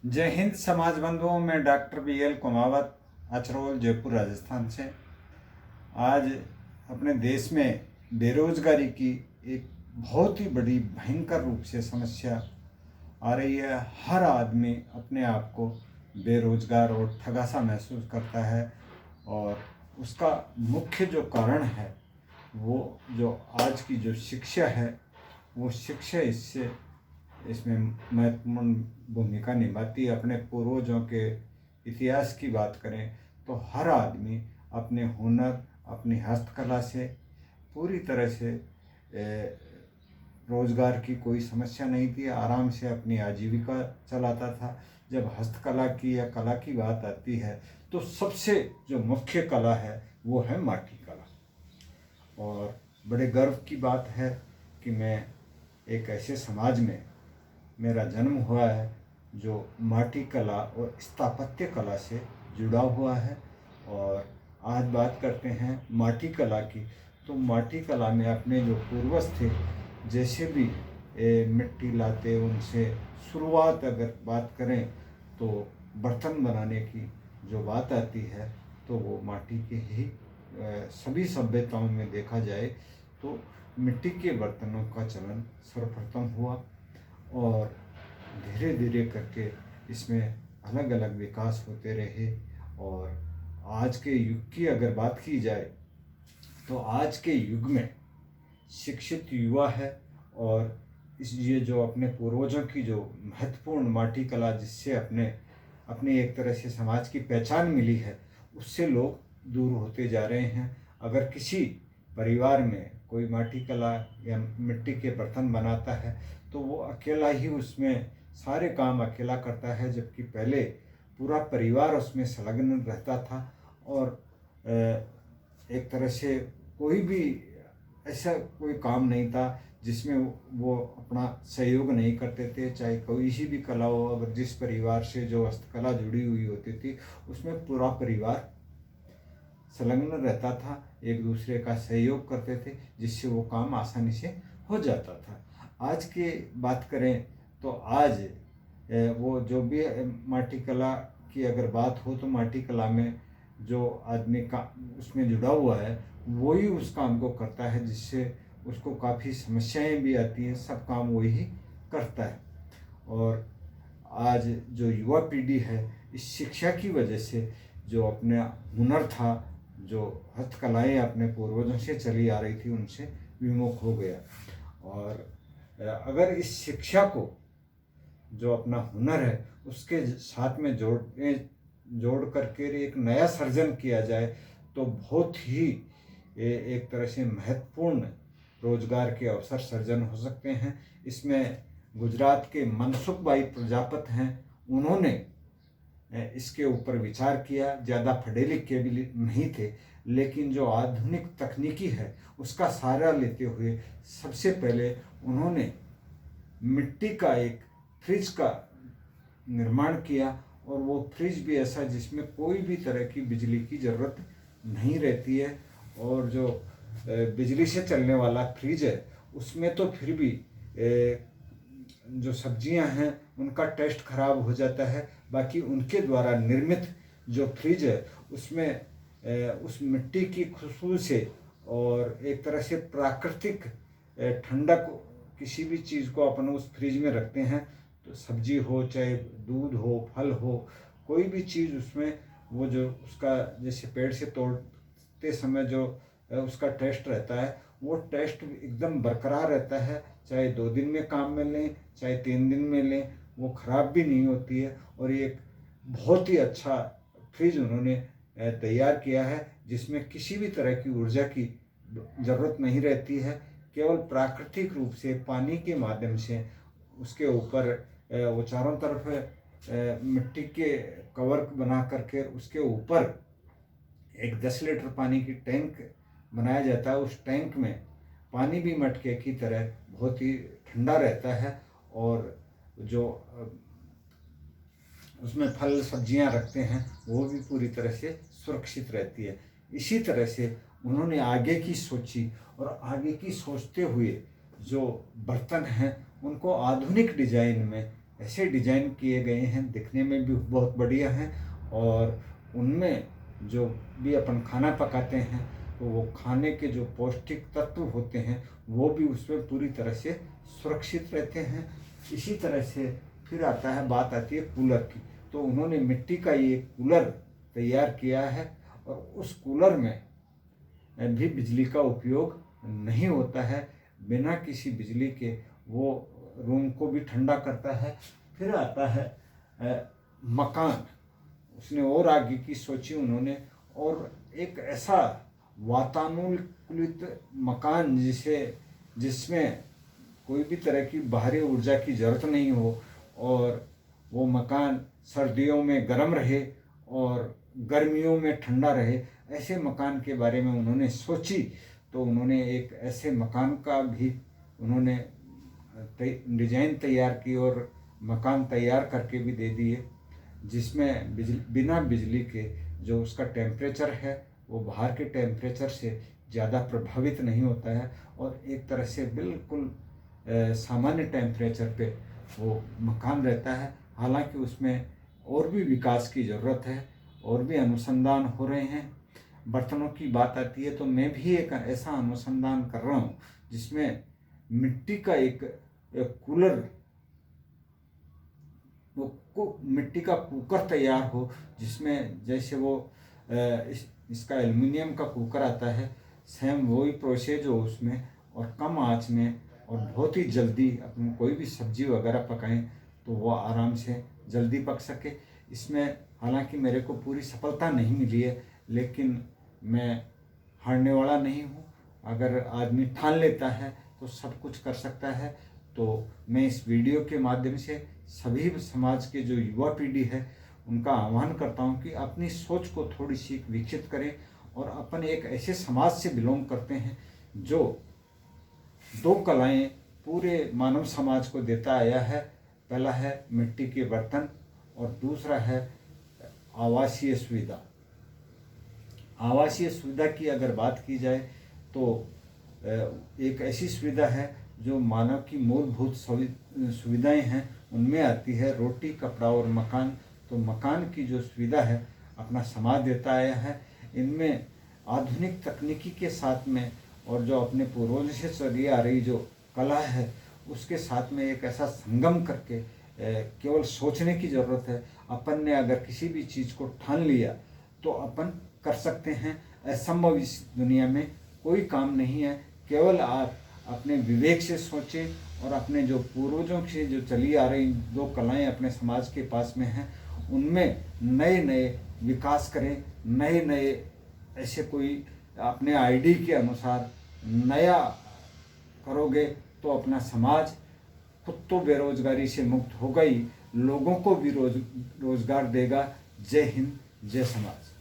जय हिंद समाज बंधुओं में डॉक्टर BL कुमावत, अचरोल, जयपुर, राजस्थान से। आज अपने देश में बेरोजगारी की एक बहुत ही बड़ी भयंकर रूप से समस्या आ रही है। हर आदमी अपने आप को बेरोजगार और ठगासा महसूस करता है और उसका मुख्य जो कारण है वो जो आज की जो शिक्षा है वो शिक्षा इसमें महत्वपूर्ण भूमिका निभाती है। अपने पूर्वजों के इतिहास की बात करें तो हर आदमी अपने हुनर, अपनी हस्तकला से पूरी तरह से रोज़गार की कोई समस्या नहीं थी, आराम से अपनी आजीविका चलाता था। जब हस्तकला की या कला की बात आती है तो सबसे जो मुख्य कला है वो है माटी कला। और बड़े गर्व की बात है कि मैं एक ऐसे समाज में मेरा जन्म हुआ है जो माटी कला और स्थापत्य कला से जुड़ा हुआ है। और आज बात करते हैं माटी कला की, तो माटी कला में अपने जो पूर्वज थे जैसे भी मिट्टी लाते, उनसे शुरुआत अगर बात करें तो बर्तन बनाने की जो बात आती है तो वो माटी के ही सभी सभ्यताओं में देखा जाए तो मिट्टी के बर्तनों का चलन सर्वप्रथम हुआ और धीरे धीरे करके इसमें अलग अलग विकास होते रहे। और आज के युग की अगर बात की जाए तो आज के युग में शिक्षित युवा है और ये जो अपने पूर्वजों की जो महत्वपूर्ण माटी कला जिससे अपने एक तरह से समाज की पहचान मिली है उससे लोग दूर होते जा रहे हैं। अगर किसी परिवार में कोई माटी कला या मिट्टी के बर्तन बनाता है तो वो अकेला ही उसमें सारे काम अकेला करता है, जबकि पहले पूरा परिवार उसमें संलग्न रहता था। और एक तरह से कोई भी ऐसा कोई काम नहीं था जिसमें वो अपना सहयोग नहीं करते थे। चाहे कोई सी भी कला हो, अगर जिस परिवार से जो हस्तकला जुड़ी हुई होती थी उसमें पूरा परिवार संलग्न रहता था, एक दूसरे का सहयोग करते थे जिससे वो काम आसानी से हो जाता था। आज की बात करें तो आज वो जो भी माटी कला की अगर बात हो तो माटी कला में जो आदमी का उसमें जुड़ा हुआ है वही उस काम को करता है जिससे उसको काफ़ी समस्याएं भी आती हैं, सब काम वही करता है। और आज जो युवा पीढ़ी है इस शिक्षा की वजह से जो अपने हुनर था, जो हस्तकलाएँ अपने पूर्वजों से चली आ रही थी उनसे विमुख हो गया। और अगर इस शिक्षा को जो अपना हुनर है उसके साथ में जोड़ करके एक नया सर्जन किया जाए तो बहुत ही एक तरह से महत्वपूर्ण रोजगार के अवसर सर्जन हो सकते हैं। इसमें गुजरात के मनसुख भाई प्रजापत हैं, उन्होंने इसके ऊपर विचार किया। ज़्यादा पढ़े लिखे भी नहीं थे, लेकिन जो आधुनिक तकनीकी है उसका सहारा लेते हुए सबसे पहले उन्होंने मिट्टी का एक फ्रिज का निर्माण किया। और वो फ्रिज भी ऐसा जिसमें कोई भी तरह की बिजली की ज़रूरत नहीं रहती है। और जो बिजली से चलने वाला फ्रिज है उसमें तो फिर भी जो सब्जियां हैं उनका टेस्ट खराब हो जाता है, बाकी उनके द्वारा निर्मित जो फ्रिज है उसमें उस मिट्टी की खुशबू से और एक तरह से प्राकृतिक ठंडक, किसी भी चीज़ को अपन उस फ्रिज में रखते हैं तो सब्जी हो चाहे दूध हो फल हो कोई भी चीज़ उसमें वो जो उसका जैसे पेड़ से तोड़ते समय जो उसका टेस्ट रहता है वो टेस्ट एकदम बरकरार रहता है। चाहे 2 दिन में काम में लें चाहे 3 दिन में लें वो ख़राब भी नहीं होती है। और ये एक बहुत ही अच्छा फ्रिज उन्होंने तैयार किया है जिसमें किसी भी तरह की ऊर्जा की ज़रूरत नहीं रहती है, केवल प्राकृतिक रूप से पानी के माध्यम से उसके ऊपर वो चारों तरफ मिट्टी के कवर बना करके उसके ऊपर एक 10 लीटर पानी की टैंक बनाया जाता है। उस टैंक में पानी भी मटके की तरह बहुत ही ठंडा रहता है और जो उसमें फल सब्जियां रखते हैं वो भी पूरी तरह से सुरक्षित रहती है। इसी तरह से उन्होंने आगे की सोची और आगे की सोचते हुए जो बर्तन हैं उनको आधुनिक डिजाइन में ऐसे डिजाइन किए गए हैं, दिखने में भी बहुत बढ़िया हैं, और उनमें जो भी अपन खाना पकाते हैं तो वो खाने के जो पौष्टिक तत्व होते हैं वो भी उसमें पूरी तरह से सुरक्षित रहते हैं। इसी तरह से फिर बात आती है कूलर की। तो उन्होंने मिट्टी का ये कूलर तैयार किया है, और उस कूलर में भी बिजली का उपयोग नहीं होता है, बिना किसी बिजली के वो रूम को भी ठंडा करता है। फिर आता है मकान। उसने और आगे की सोची उन्होंने, और एक ऐसा वातानुकूलित मकान जिसमें कोई भी तरह की बाहरी ऊर्जा की ज़रूरत नहीं हो, और वो मकान सर्दियों में गर्म रहे और गर्मियों में ठंडा रहे, ऐसे मकान के बारे में उन्होंने सोची। तो उन्होंने एक ऐसे मकान का भी उन्होंने डिजाइन तैयार की और मकान तैयार करके भी दे दिए, जिसमें बिना बिजली के जो उसका टेम्परेचर है वो बाहर के टेम्परेचर से ज़्यादा प्रभावित नहीं होता है, और एक तरह से बिल्कुल सामान्य टेम्परेचर पे वो मकान रहता है। हालांकि उसमें और भी विकास की ज़रूरत है, और भी अनुसंधान हो रहे हैं। बर्तनों की बात आती है तो मैं भी एक ऐसा अनुसंधान कर रहा हूँ जिसमें मिट्टी का एक कूलर, मिट्टी का कुकर तैयार हो, जिसमें जैसे वो इसका एल्युमिनियम का कुकर आता है, सेम वही प्रोसेस हो उसमें, और कम आंच में, और बहुत ही जल्दी अपन कोई भी सब्जी वगैरह पकाएं तो वो आराम से जल्दी पक सके। इसमें हालांकि मेरे को पूरी सफलता नहीं मिली है, लेकिन मैं हारने वाला नहीं हूँ। अगर आदमी ठान लेता है तो सब कुछ कर सकता है। तो मैं इस वीडियो के माध्यम से सभी समाज के जो युवा पीढ़ी है उनका आह्वान करता हूँ कि अपनी सोच को थोड़ी सी विकसित करें, और अपन एक ऐसे समाज से बिलोंग करते हैं जो दो कलाएं पूरे मानव समाज को देता आया है। पहला है मिट्टी के बर्तन, और दूसरा है आवासीय सुविधा। आवासीय सुविधा की अगर बात की जाए तो एक ऐसी सुविधा है जो मानव की मूलभूत सुविधाएं हैं उनमें आती है रोटी, कपड़ा और मकान। तो मकान की जो सुविधा है अपना समाज देता आया है। इनमें आधुनिक तकनीकी के साथ में, और जो अपने पूर्वजों से चली आ रही जो कला है उसके साथ में एक ऐसा संगम करके केवल सोचने की ज़रूरत है। अपन ने अगर किसी भी चीज़ को ठान लिया तो अपन कर सकते हैं। असंभव इस दुनिया में कोई काम नहीं है। केवल आप अपने विवेक से सोचें, और अपने जो पूर्वजों से जो चली आ रही दो कलाएं अपने समाज के पास में हैं उनमें नए नए विकास करें। नए नए ऐसे कोई अपने आईडी के अनुसार नया करोगे तो अपना समाज खुद तो बेरोजगारी से मुक्त होगा ही, लोगों को भी रोजगार देगा। जय हिंद, जय समाज।